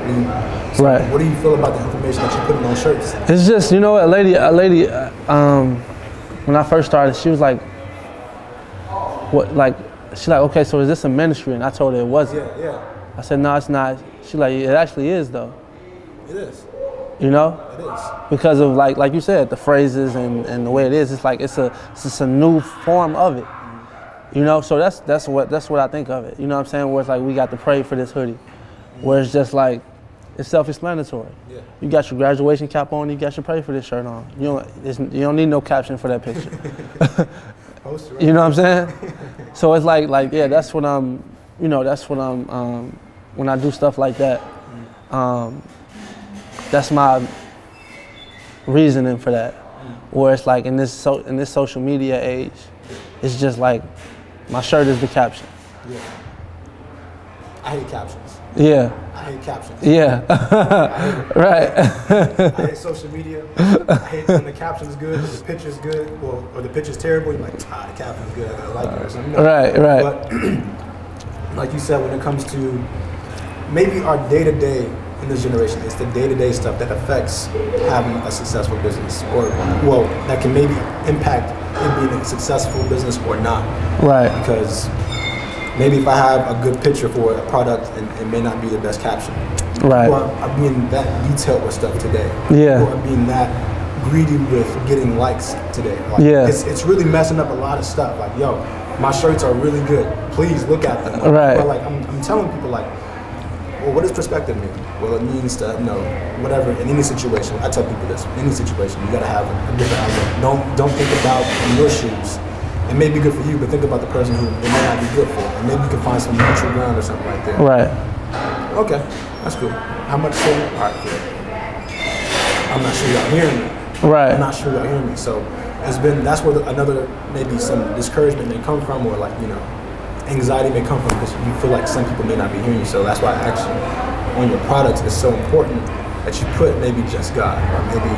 Right. What do you feel about the information that you're putting on shirts? It's just, you know, a lady, when I first started, she was like, what, like, she's like, okay, so is this a ministry? And I told her it wasn't. Yeah. I said, no, it's not. She's like, it actually is though. It is. You know? It is. Because of like you said, the phrases and the way it is, it's like, it's just a new form of it. You know, so that's what I think of it. You know what I'm saying? Where it's like we got to pray for this hoodie. Where it's just like, it's self-explanatory. Yeah. You got your graduation cap on, you got your pray for this shirt on. You don't need no caption for that picture. Poster, right? You know what I'm saying? So it's like yeah, that's what I'm, you know, that's what I'm, when I do stuff like that, that's my reasoning for that. Where it's like in this social media age, it's just like, my shirt is the caption. Yeah. I hate captions. Yeah. I hate captions. Yeah. Right. I hate social media. I hate when the caption's good, or the picture's good, or the picture's terrible. You're like, the caption's good, I like it or something. You know? Right. But like you said, when it comes to maybe our day-to-day in this generation, it's the day-to-day stuff that affects having a successful business, or that can maybe impact it being a successful business or not. Right. Because maybe if I have a good picture for a product, and it may not be the best caption. Right. People are being that detailed with stuff today. Yeah. People are being that greedy with getting likes today. Like, yeah. It's really messing up a lot of stuff. Like, yo, my shirts are really good. Please look at them. Like, right. But like, I'm telling people like, well, what does perspective mean? Well, it means to, whatever, in any situation. I tell people this, in any situation, you gotta have a different outlook. Don't think about in your shoes. It may be good for you, but think about the person who it may not be good for. And maybe you can find some neutral ground or something right there. Right. Okay, that's cool. How much for? All right, cool. I'm not sure y'all hearing me. Right. I'm not sure y'all hearing me. So that's where another, maybe some discouragement may come from, or like, anxiety may come from, because you feel like some people may not be hearing you. So that's why actually on your products it's so important that you put maybe just God, or maybe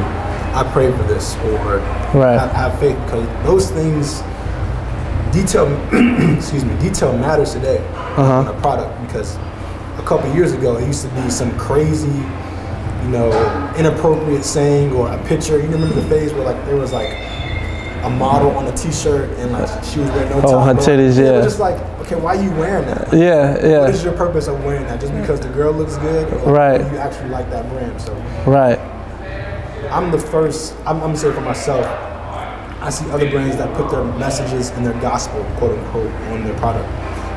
I pray for this, or have faith, because those things, detail matters today on a product. Because a couple years ago it used to be some crazy, inappropriate saying or a picture. You remember the phase where like there was like a model on a t-shirt and like she was wearing no top. Oh, her titties, yeah. It was just like, okay, why are you wearing that? Yeah. What is your purpose of wearing that? Just because the girl looks good? Or right. you actually like that brand? So right. I'm the first, I'm gonna say for myself, I see other brands that put their messages and their gospel, quote unquote, on their product.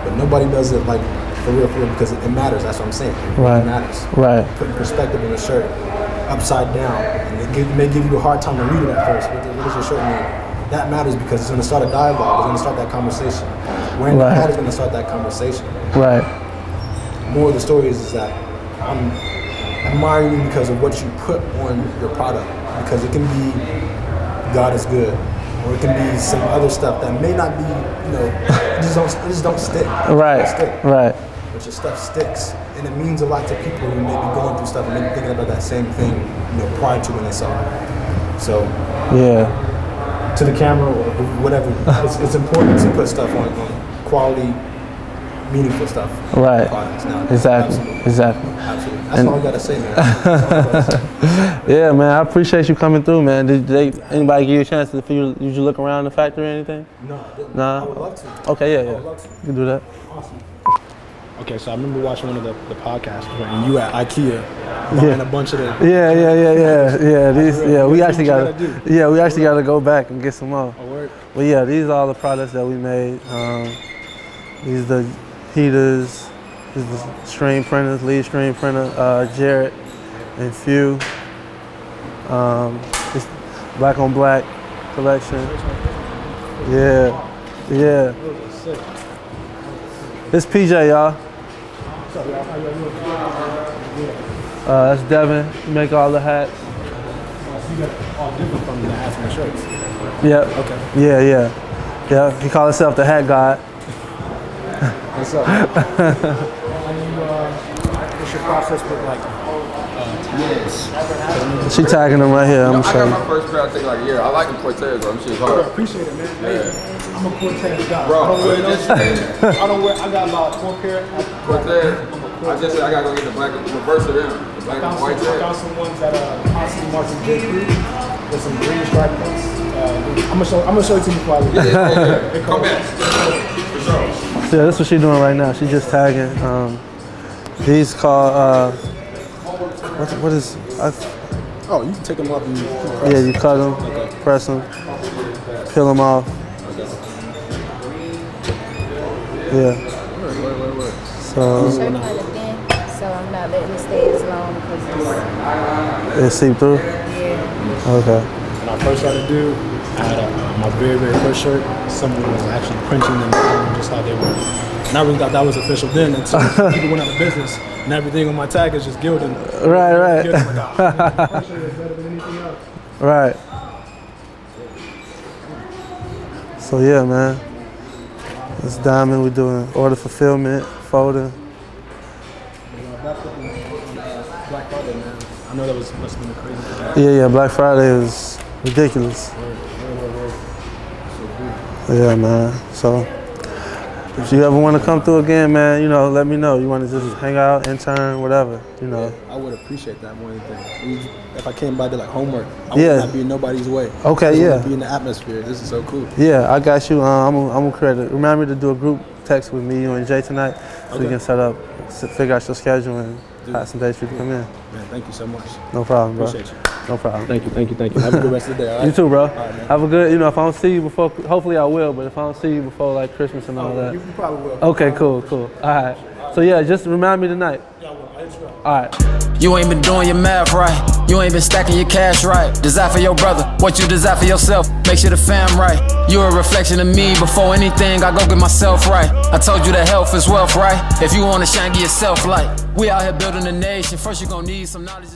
But nobody does it like for real, because it matters. That's what I'm saying. It matters. Right. Putting perspective in a shirt upside down, and it may give you a hard time to read it at first. What does your shirt mean? That matters, because it's going to start a dialogue. It's going to start that conversation. Wearing the hat is going to start that conversation. Right. More of the story is that I'm admiring you because of what you put on your product, because it can be God is good, or it can be some other stuff that may not be, it just don't stick. Right. Right. But your stuff sticks, and it means a lot to people who may be going through stuff and maybe thinking about that same thing, prior to when they saw it. So yeah. To the camera or whatever, it's important to put stuff on quality, meaningful stuff. Right. Products now. Exactly. Absolutely. Exactly. Absolutely. That's all I gotta say, man. Yeah, man. I appreciate you coming through, man. Did anybody give you a chance to did you look around the factory or anything? No, I didn't. Nah. I would love to. Okay, yeah. I would love to. You can do that. Awesome. Okay, so I remember watching one of the podcasts when you at IKEA buying a bunch of the. Yeah. We actually gotta go back and get some more. Oh, word. But yeah, these are all the products that we made. These are the heaters, these are the screen printers, lead screen printer, Jarrett and Few. It's black on black collection. Yeah. This PJ, y'all. What's up, y'all? How y'all doing? That's Devin. You make all the hats. So you got all different from the hats and the shirts. Yep. Okay. Yeah. He called himself the hat god. What's up? What's your process with like tags? She tagging them right here. I'm I showing. got my first pair I think like a year. I like the Cortez though. Them shit's I hard. appreciate it, man. Hey, I'm a Cortez guy. Bro, I got about 4 pair. Cortez. I just said I gotta go get the black reverse of them. The black and white I tag. found some ones that constantly marking J. Crew with some green stripe ones. I'm gonna show it to you before I leave. Yeah. Come back. For sure. Yeah, that's what she's doing right now. She's just tagging. These called what is? Oh, you can take them off and Yeah, you cut them, press them, peel them off. Yeah. So The shirt kind of thin, so I'm not letting it stay as long because it seep through. yeah. Okay. When I first started to do, I had my very first shirt. Someone was actually printing them just how they were. And I really thought that was official then until people went out of business and everything on my tag is just gilding. Right. Gilding, like, oh, man, my shirt is better than anything else. Right. So yeah, man. It's Diamond. We're doing order fulfillment, folding. Black Friday, man. I know that must have been a crazy thing. Yeah. Black Friday was ridiculous. Yeah, man. So If you ever want to come through again, man, you know, let me know. You want to just hang out, intern, whatever, you know. Yeah, I would appreciate that more than anything. If I came by to like homework, I would not be in nobody's way. Okay, I would be in the atmosphere. This is so cool. Yeah, I got you. I'm gonna create it. Remind me to do a group text with me, you, and Jay tonight, so we can set up, figure out your schedule and have some days for you to come in. Man, thank you so much. No problem, bro. Appreciate you. No problem. Thank you. Have a good rest of the day, all right? You too, bro. All right, man. Have a good, you know, if I don't see you before, hopefully I will, but if I don't see you before like Christmas and all that. You probably will. Okay, cool. All right. So yeah, just remind me tonight. Yeah, I will. I'll hit you up. All right. You ain't been doing your math right. You ain't been stacking your cash right. Desire for your brother, what you desire for yourself. Make sure the fam right. You're a reflection of me. Before anything, I go get myself right. I told you that health is wealth, right? If you wanna shine, get yourself light. We out here building a nation. First you gon' need some knowledge.